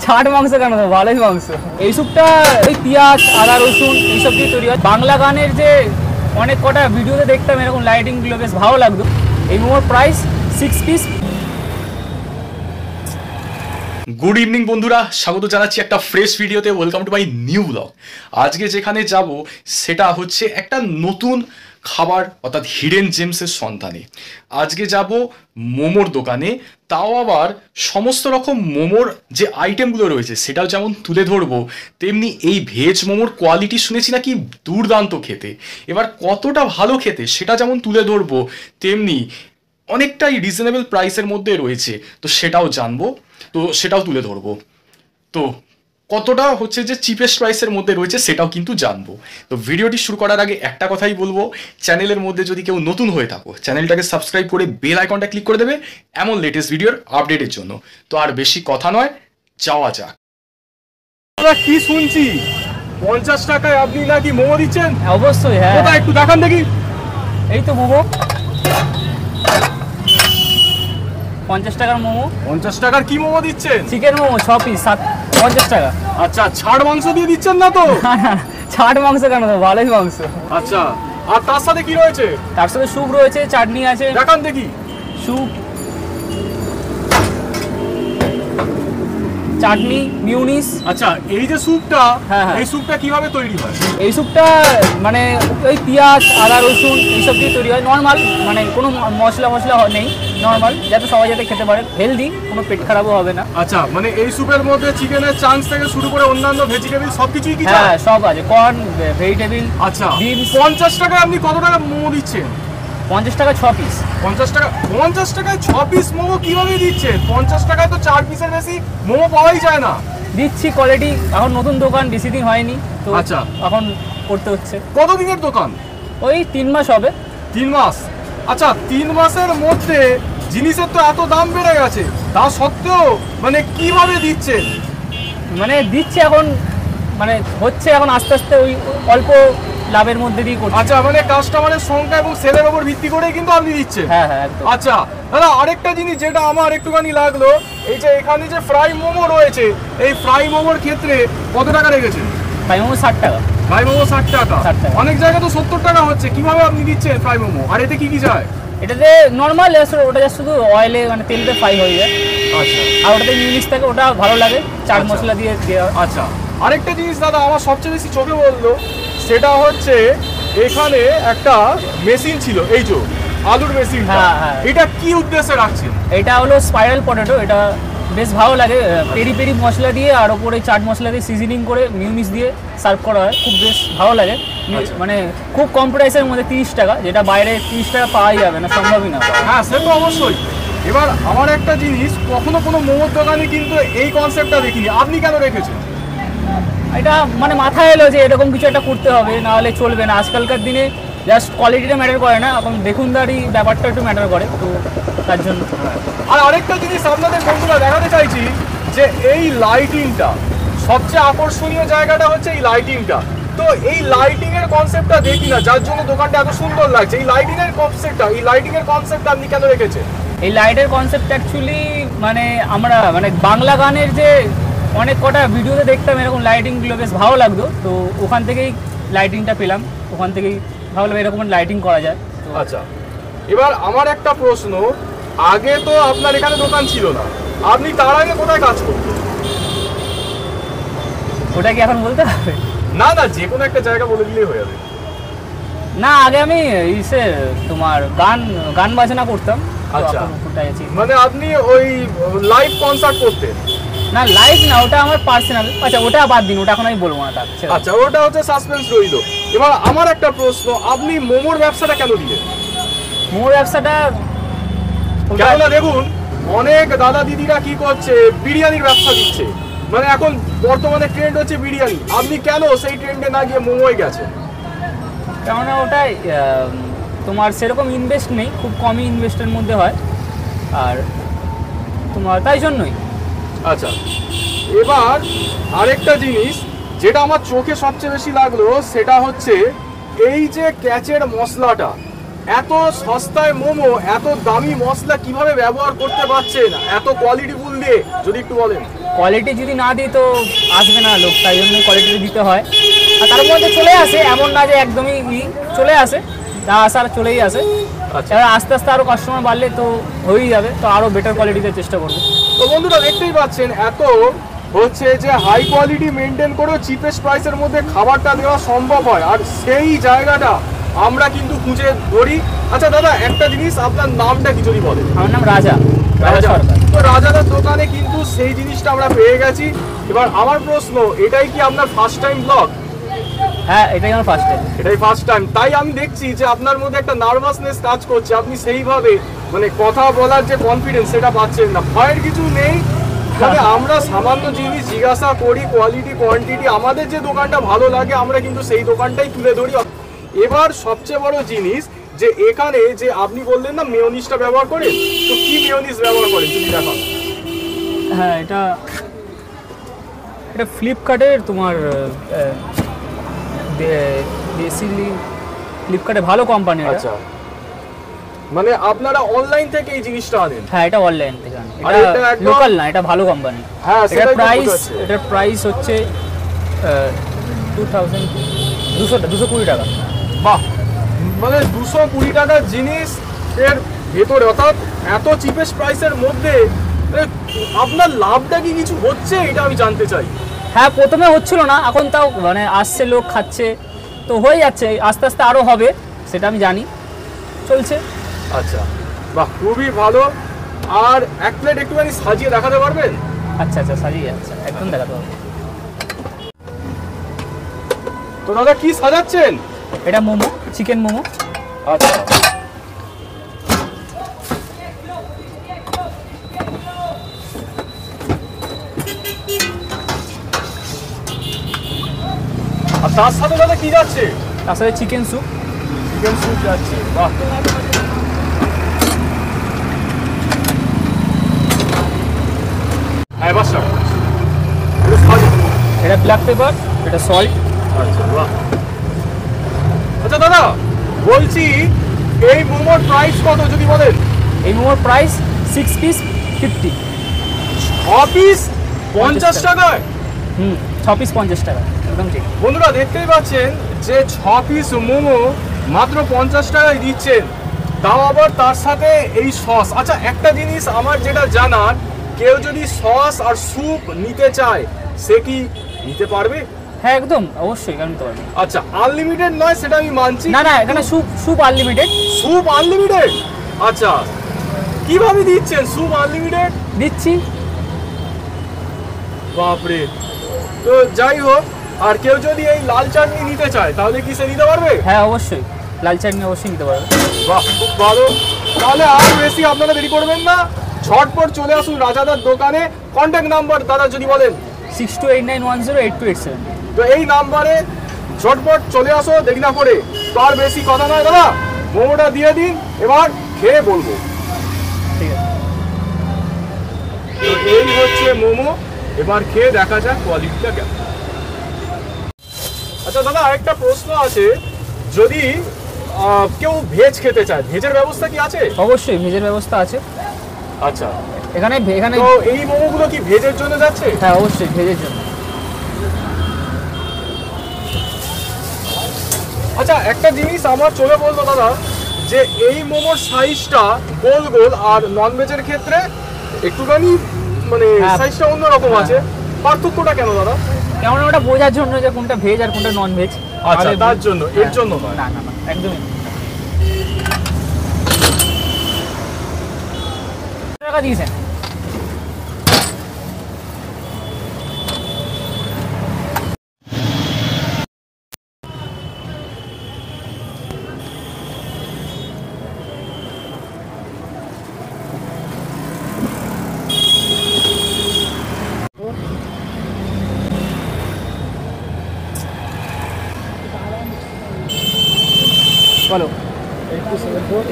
ছাট মাংস কেন দেবো, ভালোই মাংস। এই স্যুপটা ওই পেঁয়াজ আদা রসুন এইসব দিয়ে তৈরি হয়। বাংলা গানের যে অনেক কটা ভিডিওতে দেখতাম এরকম লাইটিংগুলো বেশ ভালো লাগতো। এই মোমোর প্রাইস 6 পিস। গুড ইভিনিং বন্ধুরা, স্বাগত জানাচ্ছি একটা ফ্রেশ ভিডিওতে। Welcome to my new blog. আজকে যেখানে যাব সেটা হচ্ছে একটা নতুন খাবার, অর্থাৎ হিডেন জেমসের সন্ধানে। আজকে যাব মোমোর দোকানে, তাও আবার সমস্ত রকম মোমোর যে আইটেমগুলো রয়েছে সেটাও যেমন তুলে ধরবো, তেমনি এই ভেজ মোমোর কোয়ালিটি শুনেছি নাকি দুর্দান্ত খেতে। এবার কতটা ভালো খেতে সেটা যেমন তুলে ধরবো, তেমনি অনেকটাই রিজনেবল প্রাইসের মধ্যে রয়েছে, তো সেটাও জানবো, তো সেটাও তুলে ধরবো। তো কতটা হচ্ছে যে চিপেস্ট প্রাইসের মধ্যে রয়েছে সেটাও কিন্তু জানবো। তো ভিডিওটি শুরু করার আগে একটা কথাই বলবো, চ্যানেলের মধ্যে যদি কেউ নতুন হয়ে থাকো চ্যানেলটাকে সাবস্ক্রাইব করে বেল আইকনটা ক্লিক করে দেবে এমন লেটেস্ট ভিডিওর আপডেটের জন্য। তো আর বেশি কথা নয়, যাওয়া যাক। আমরা কি শুনছি 50 টাকায় আপনি নাকি মোমো দিচ্ছেন? অবশ্যই, হ্যাঁ। কোথায় একটু দেখান দেখি। এই তো মোমো, 50 টাকার মোমো। 50 টাকার কি মোমো দিচ্ছেন? চিকেন মোমো 6 পিস 50 টাকা। আচ্ছা, ছাড় মাংস দিয়ে দিচ্ছেন না তো? ছাট মাংস কেন দেবো, ভালোই মাংস। আচ্ছা, আর তার সাথে কি রয়েছে? তার সাথে স্যুপ রয়েছে, চাটনি আছে। দেখান দেখি। স্যুপ, চাটনি, মিউনিস। আচ্ছা, এই যে স্যুপটা, হ্যাঁ, হ্যাঁ। এই স্যুপটা কিভাবে তৈরি হয়? এই স্যুপটা মানে ওই পেঁয়াজ আদা রসুন এইসব দিয়ে তৈরি হয়। নর্মাল, মানে কোনো মশলা নেই, নর্মাল, যাতে সবাই যাতে খেতে পারে। হেলদি, কোনো পেট খারাপও হবে না। আচ্ছা, মানে এই স্যুপের মধ্যে চিকেনের চান্স থেকে শুরু করে অন্যান্য ভেজিটেবল সবকিছুই কি? হ্যাঁ, সব আছে, কর্ন, ভেজিটেবল। আচ্ছা, বিনস। 50 টাকায় আপনি কত টাকা মোমো দিচ্ছেন? 50 টাকা 6 পিস। 50 টাকায় 6 পিস মোমো কিভাবে দিচ্ছেন? 50 টাকায় তো 4 পিসের বেশি মোমো পাওয়াই যায় না। দিচ্ছি কোয়ালিটি, এখন নতুন দোকান, বেশি দিন হয়নি তো। আচ্ছা, এখন করতে হচ্ছে। কতদিনের দোকান? ওই 3 মাস হবে। 3 মাস। আচ্ছা, 3 মাসের মধ্যে জিনিসের তো এত দাম বেড়ে গেছে, তা সত্ত্বেও মানে কিভাবে দিচ্ছেন? মানে দিচ্ছে এখন, মানে হচ্ছে এখন আস্তে আস্তে, ওই অল্প লাভের মধ্যে দিয়ে করছি। আচ্ছা, মানে কাস্টমারের সংখ্যা এবং সেলের উপর ভিত্তি করেই কিন্তু আপনি দিচ্ছেন? হ্যাঁ, হ্যাঁ, একদম। আচ্ছা দাদা, আরেকটা জিনিস যেটা আমার একটুখানি লাগলো, এই যে এখানে যে ফ্রাই মোমো রয়েছে, এই ফ্রাই মোমোর ক্ষেত্রে কত টাকা রেখেছেন? ফ্রাই মোমো 60 টাকা। ফ্রাই মোমো 60 টাকা। 60 টাকা। অনেক জায়গায় তো 70 টাকা হচ্ছে, কিভাবে আপনি দিচ্ছেন ফ্রাই মোমো? আর এতে কি কি যায়? এটাতে নর্মাল, ওটা জাস্ট শুধু অয়েলে, মানে তেলতে ফ্রাই হয়ে যায়। আচ্ছা, আর ওটাতে মিউনিস থাকে, ওটা ভালো লাগে, চাট মশলা দিয়ে দেওয়া। আচ্ছা, আরেকটা জিনিস দাদা আমার সবচেয়ে বেশি চোখে বললো, সেটা হচ্ছে এখানে একটা মেশিন ছিল, এই যে আলুর মেশিন। হ্যাঁ, হ্যাঁ। এটা কি উদ্দেশ্যে রাখছেন? এটা হলো স্পাইরাল পটেটো। এটা বেশ ভালো লাগে, পেরি পেরি মশলা দিয়ে আর ওপরে চাট মশলা দিয়ে সিজনিং করে মিউনিস দিয়ে সার্ভ করা হয়, খুব বেশ ভালো লাগে। আচ্ছা। মানে খুব কম প্রাইসের মধ্যে 30 টাকা, যেটা বাইরে 30 টাকা পাওয়াই যাবে না, সম্ভবই না। হ্যাঁ, সে তো অবশ্যই। এবার আমার একটা জিনিস, কখনো কোনো মোমোর দোকানে কিন্তু এই কনসেপ্টটা দেখিনি, আপনি কেন রেখেছেন? এটা মানে মাথায় এলো যে এরকম কিছু একটা করতে হবে, না হলে চলবে না। আজকালকার দিনে জাস্ট কোয়ালিটিটা ম্যাটার করে না, এখন দেখুনদারি ব্যাপারটা একটু ম্যাটার করে, তো তার জন্য। আর আরেকটা জিনিস আপনাদের বন্ধুরা দেখাতে চাইছি, যে এই লাইটিংটা, সবচেয়ে আকর্ষণীয় জায়গাটা হচ্ছে এই লাইটিংটা। তো এই লাইটিং এর কনসেপ্টটা দেখি না, যার জন্য দোকানটা এত সুন্দর লাগছে। এই লাইটিং এর কনসেপ্টটা আপনি কেন রেখেছেন? এই লাইটের কনসেপ্ট অ্যাকচুয়ালি মানে আমরা মানে বাংলা গানের যে অনেক কটা ভিডিওতে দেখতাম এরকম লাইটিংগুলো বেশ ভালো লাগতো, তো ওখান থেকেই লাইটিংটা পেলাম, ওখান থেকেই ভাবলাম এরকম লাইটিং করা যায়। তো আচ্ছা, এবার আমার একটা প্রশ্ন, আগে তো আপনার এখানে দোকান ছিল না, আপনি তার আগে কোথায় কাজ করতেন? ওটা কি এখন বলতে হবে? না না, যে কোনো একটা জায়গা বলে দিলেই হয়ে যাবে। না, আগে আমি তোমার গান বাজনা করতাম। তো আচ্ছা, এখন কোথায় আছি? মানে আপনি ওই লাইভ কনসার্ট করতেন? না, লাইভ না, ওটা আমার পার্সোনাল। আচ্ছা, ওটা বাদ দিন, ওটা এখন আমি বলবো না। আচ্ছা, ওটা হচ্ছে সাসপেন্স রইল। এবার আমার একটা প্রশ্ন, আপনি মোমোর ব্যবসাটা কেন দিলেন? মোর ব্যবসাটা কেননা দেখুন, অনেক দাদা দিদিরা কি করছে, বিরিয়ানির ব্যবসা দিচ্ছে। মানে এখন বর্তমানে ট্রেন্ড হচ্ছে বিরিয়ানি, আপনি কেন সেই ট্রেন্ডে না গিয়ে মোমোয় গেছেন? কেননা ওটাই তোমার সেরকম ইনভেস্ট নেই, খুব কমই ইনভেস্টের মধ্যে হয়, আর তোমার তাই জন্যই। আচ্ছা, এবার আরেকটা জিনিস যেটা আমার চোখে সবচেয়ে বেশি লাগলো, সেটা হচ্ছে এই যে ক্যাচের মশলাটা, এত সস্তায় মোমো, এত দামি মশলা কিভাবে ব্যবহার করতে পারছেন এত কোয়ালিটিফুল দিয়ে, যদি একটু বলেন। কোয়ালিটি যদি না দিই তো আসবে না লোক, তাই জন্য কোয়ালিটি দিতে হয়। আর তার মধ্যে চলে আসে, এমন না যে একদমই চলে আসে, যা আসার চলেই আসে। আচ্ছা, এবার আস্তে আস্তে আরও কাস্টমার বাড়লে তো হয়েই যাবে, তো আরও বেটার কোয়ালিটিতে চেষ্টা করবো। তো বন্ধুরা দেখতেই পাচ্ছেন এত হচ্ছে যে হাই কোয়ালিটি মেনটেন করেও চিপেস্ট প্রাইসের মধ্যে খাবারটা দেওয়া সম্ভব হয়, আর সেই জায়গাটা আমরা কিন্তু খুঁজে ধরি। আচ্ছা দাদা, একটা জিনিস, আপনার নামটা কি যদি বলেন? আমার নাম রাজা সরকার। তো রাজাদার দোকানে কিন্তু সেই জিনিসটা আমরা পেয়ে গেছি। এবার আমার প্রশ্ন, এটাই কি আপনার ফার্স্ট টাইম ব্লগ? হ্যাঁ, এটাই আমার ফার্স্ট টাইম। এটাই ফার্স্ট টাইম, তাই আমি দেখছি যে আপনার মধ্যে একটা নার্ভাসনেস কাজ করছে, আপনি সেইভাবে মানে কথা বলার যে কনফিডেন্স সেটা পাচ্ছেন না। ভয়ের কিছু নেই, তবে আমরা সামান্য জিনিস জিজ্ঞাসা করি, কোয়ালিটি কোয়ান্টিটি, আমাদের যে দোকানটা ভালো লাগে আমরা কিন্তু সেই দোকানটাই তুলে ধরি। এবার সবচেয়ে বড় জিনিস যে এখানে যে আপনি বললেন না মেয়োনিজটা ব্যবহার করেন, তো কি মেয়োনিজ ব্যবহার করেন যদি দেখান? হ্যাঁ, এটা ফ্লিপকার্টের তোমার বেসিকলি ফ্লিপকার্টে ভালো কোম্পানি। আচ্ছা, মানে আপনারা অনলাইন থেকে এই জিনিসটা আনেন? হ্যাঁ, এটা অনলাইন থেকে আনি, আর এটা এটা একদম লোকাল না, এটা ভালো কোম্পানি। হ্যাঁ, এটার প্রাইস হচ্ছে 220 টাকা। বাহ, মানে 220 টাকার জিনিস এর ভেতরে, অর্থাৎ এত চিপেস্ট প্রাইসের মধ্যে আপনার লাভটা কি কিছু হচ্ছে, এটা আমি জানতে চাই। হ্যাঁ, প্রথমে হচ্ছিল না, এখন তাও মানে আসছে, লোক খাচ্ছে, তো হয়ে যাচ্ছে, আস্তে আস্তে আরও হবে, সেটা আমি জানি, চলছে। আচ্ছা, বাহ, খুবই ভালো। আর এক প্লেট একটুখানি সাজিয়ে দেখাতে পারবেন? আচ্ছা আচ্ছা, সাজিয়ে যাচ্ছে, একদম দেখাতে হবে। তো দাদা কি সাজাচ্ছেন? এটা মোমো, চিকেন মোমো। আচ্ছা, আর তার সাথে দাদা কি যাচ্ছে? তার সাথে চিকেন স্যুপ। চিকেন স্যুপ যাচ্ছে, বাহ। হ্যাঁ, বাস এটা ব্ল্যাক পেপার, এটা সল্ট। আচ্ছা, বাহ। আচ্ছা দাদা, বলছি এই মোমোর প্রাইস কত যদি বলেন? এই মোমোর প্রাইস 6 পিস 50। 6 পিস 50 টাকায়? 6 পিস 50 টাকা, একদম ঠিক। বন্ধুরা দেখতেই পাচ্ছেন যে 6 পিস মোমো মাত্র 50 টাকায় দিচ্ছেন, তাও আবার তার সাথে এই সস। আচ্ছা, একটা জিনিস আমার যেটা জানার, কেউ যদি সস আর স্যুপ নিতে চায় সে কি নিতে পারবে? হ্যাঁ, একদম অবশ্যই, কেন নিতে পারবে। আচ্ছা, আনলিমিটেড নয় সেটা আমি মানছি। না না, এখানে স্যুপ আনলিমিটেড। Soup unlimited? আচ্ছা, কিভাবে দিচ্ছেন স্যুপ আনলিমিটেড? দিচ্ছি। বাপরে। তো যাই হোক, আর কেউ যদি এই লাল চাটনি নিতে চায় তাহলে কি সে নিতে পারবে? হ্যাঁ, অবশ্যই, লাল চাটনি অবশ্যই নিতে পারবে। বাহ, খুব ভালো। তাহলে আর বেশি আপনারা দেরি করবেন না, ঝটপট চলে আসুন রাজাদার দোকানে। কন্ট্যাক্ট নাম্বার দাদা যদি বলেন? 6289108287। তো এই নাম্বারে ঝটপট চলে আসো, দেরি না করে। তো আর বেশি কথা নয় দাদা, মোমোটা দিয়ে দিন, এবার খেয়ে বলবো। ঠিক আছে। তো এই হচ্ছে মোমো, এবার খেয়ে দেখা যাক কোয়ালিটিটা কেমন। আচ্ছা দাদা, আরেকটা প্রশ্ন আছে, যদি কেউ ভেজ খেতে চায়, ভেজের ব্যবস্থা কি আছে? অবশ্যই ভেজের ব্যবস্থা আছে। আচ্ছা, এখানে তো এই মোমোগুলো কি ভেজের জন্য যাচ্ছে? হ্যাঁ, অবশ্যই ভেজের জন্য। আচ্ছা, একটা জিনিস আমার চলে বলতো দাদা, যে এই মোমোর সাইজটা গোল গোল, আর নন ভেজের ক্ষেত্রে একটুখানি মানে সাইজটা অন্যরকম আছে, পার্থক্যটা কেন দাদা? কেমন ওটা বোঝার জন্য যে কোনটা ভেজ আর কোনটা নন ভেজ। আচ্ছা, তার জন্য, এর জন্য নয়। না না না, একদমই টাকা দিয়েছেন। বলো।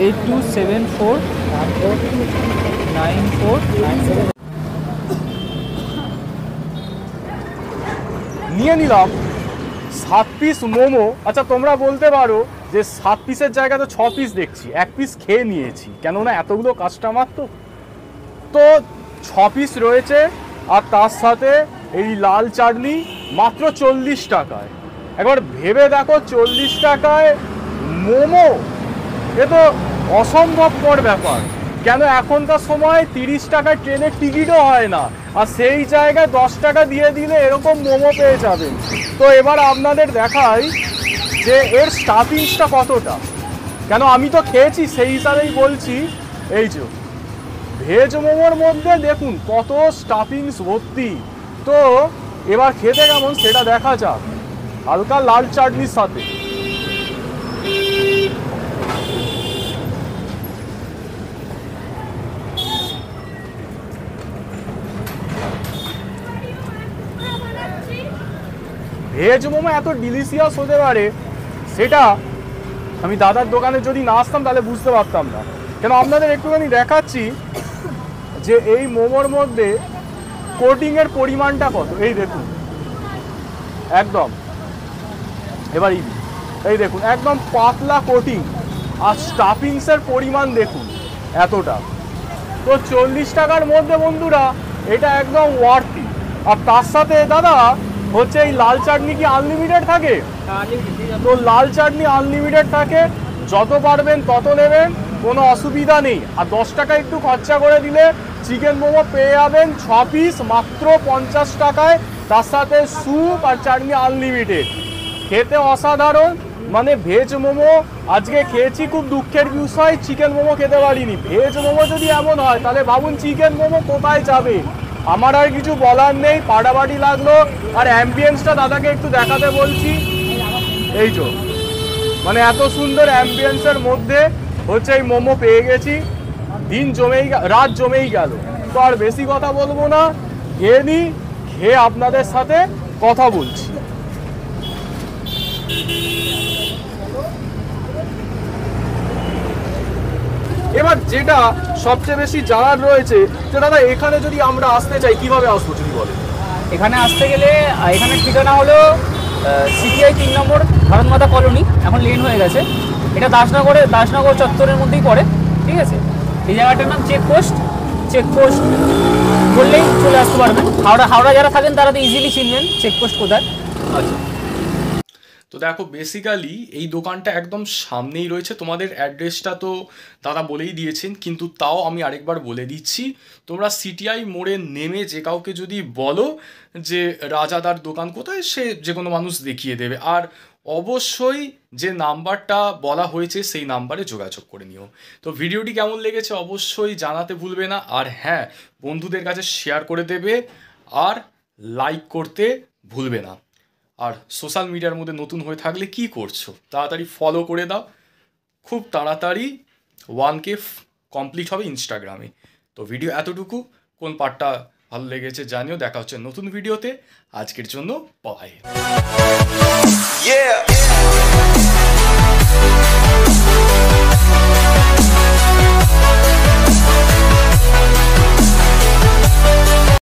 82749494 নিয়ে নিলাম 7 পিস মোমো। আচ্ছা, তোমরা বলতে পারো যে 7 পিসের জায়গায় তো 6 পিস দেখছি, 1 পিস খেয়ে নিয়েছি, কেননা এতগুলো কাস্টমার তো 6 পিস রয়েছে। আর তার সাথে এই লাল চাটনি মাত্র 40 টাকায়। একবার ভেবে দেখো 40 টাকায় মোমো, এ তো অসম্ভবকর ব্যাপার। কেন এখনকার সময় 30 টাকায় ট্রেনের টিকিটও হয় না, আর সেই জায়গায় 10 টাকা দিয়ে দিলে এরকম মোমো পেয়ে যাবেন। তো এবার আপনাদের দেখাই যে এর স্টাফিংসটা কতটা, কেন আমি তো খেয়েছি সেই হিসাবেই বলছি। এই যে ভেজ মোমোর মধ্যে দেখুন কত স্টাফিংস ভর্তি। তো এবার খেতে কেমন সেটা দেখা যাক হালকা লাল চাটনির সাথে। ভেজ মোমো এত ডিলিশিয়াস হতে পারে সেটা আমি দাদার দোকানে যদি না আসতাম তাহলে বুঝতে পারতাম না। কেন আপনাদের একটুখানি দেখাচ্ছি যে এই মোমোর মধ্যে কোটিংয়ের পরিমাণটা কত। এই দেখুন একদম, এবার এই দেখুন একদম পাতলা কোটিং, আর স্টাফিংসের পরিমাণ দেখুন এতটা। তো 40 টাকার মধ্যে বন্ধুরা এটা একদম ওয়ার্থি। আর তার সাথে দাদা হচ্ছে এই লাল চাটনি কি আনলিমিটেড থাকে? তো লাল চাটনি আনলিমিটেড থাকে, যত পারবেন তত নেবেন, কোনো অসুবিধা নেই। আর 10 টাকা একটু খরচা করে দিলে চিকেন মোমো পেয়ে যাবেন 6 পিস মাত্র 50 টাকায়, তার সাথে স্যুপ আর চাটনি আনলিমিটেড। খেতে অসাধারণ, মানে ভেজ মোমো আজকে খেয়েছি, খুব দুঃখের বিষয় চিকেন মোমো খেতে পারিনি। ভেজ মোমো যদি এমন হয় তাহলে ভাবুন চিকেন মোমো কোথায় যাবে। আমার আর কিছু বলার নেই, পাড়াবাড়ি লাগলো। আর অ্যাম্বিয়েন্সটা দাদাকে একটু দেখাতে বলছি। এই তো মানে এত সুন্দর অ্যাম্বিয়েন্সের মধ্যে হচ্ছে এই মোমো পেয়ে গেছি, দিন রাত জমেই গেল। তো আর বেশি কথা বলবো না, খেয়ে নিই, খেয়ে আপনাদের সাথে কথা বলছি। এবার যেটা সবচেয়ে বেশি জানার রয়েছে যে দাদা এখানে যদি আমরা আসতে চাই কিভাবে আসবো যদি বলেন? এখানে আসতে গেলে এখানে ঠিকানা হলো সিটিআই 3 নম্বর ভারতমাতা কলোনি, এখন লেন হয়ে গেছে। এটা দাসনগর চত্বরের মধ্যেই পড়ে, ঠিক আছে। এই জায়গাটার নাম চেকপোস্ট বললেই চলে আসতে পারবেন। হাওড়া যারা থাকেন তারা তো ইজিলি চিনবেন চেকপোস্ট কোথায়। আচ্ছা, তো দেখো বেসিক্যালি এই দোকানটা একদম সামনেই রয়েছে। তোমাদের অ্যাড্রেসটা তো দাদা বলেই দিয়েছেন, কিন্তু তাও আমি আরেকবার বলে দিচ্ছি। তোমরা সিটিআই মোড়ে নেমে যে কাউকে যদি বলো যে রাজাদার দোকান কোথায়, সে যে কোনো মানুষ দেখিয়ে দেবে। আর অবশ্যই যে নাম্বারটা বলা হয়েছে সেই নাম্বারে যোগাযোগ করে নিও। তো ভিডিওটি কেমন লেগেছে অবশ্যই জানাতে ভুলবে না। আর হ্যাঁ, বন্ধুদের কাছে শেয়ার করে দেবে আর লাইক করতে ভুলবে না। আর সোশ্যাল মিডিয়ার মধ্যে নতুন হয়ে থাকলে কি করছো, তাড়াতাড়ি ফলো করে দাও। খুব তাড়াতাড়ি 1K কমপ্লিট হবে ইনস্টাগ্রামে। তো ভিডিও এতটুকু, কোন পার্টটা ভালো লেগেছে জানিও। দেখা হচ্ছে নতুন ভিডিওতে, আজকের জন্য বাই।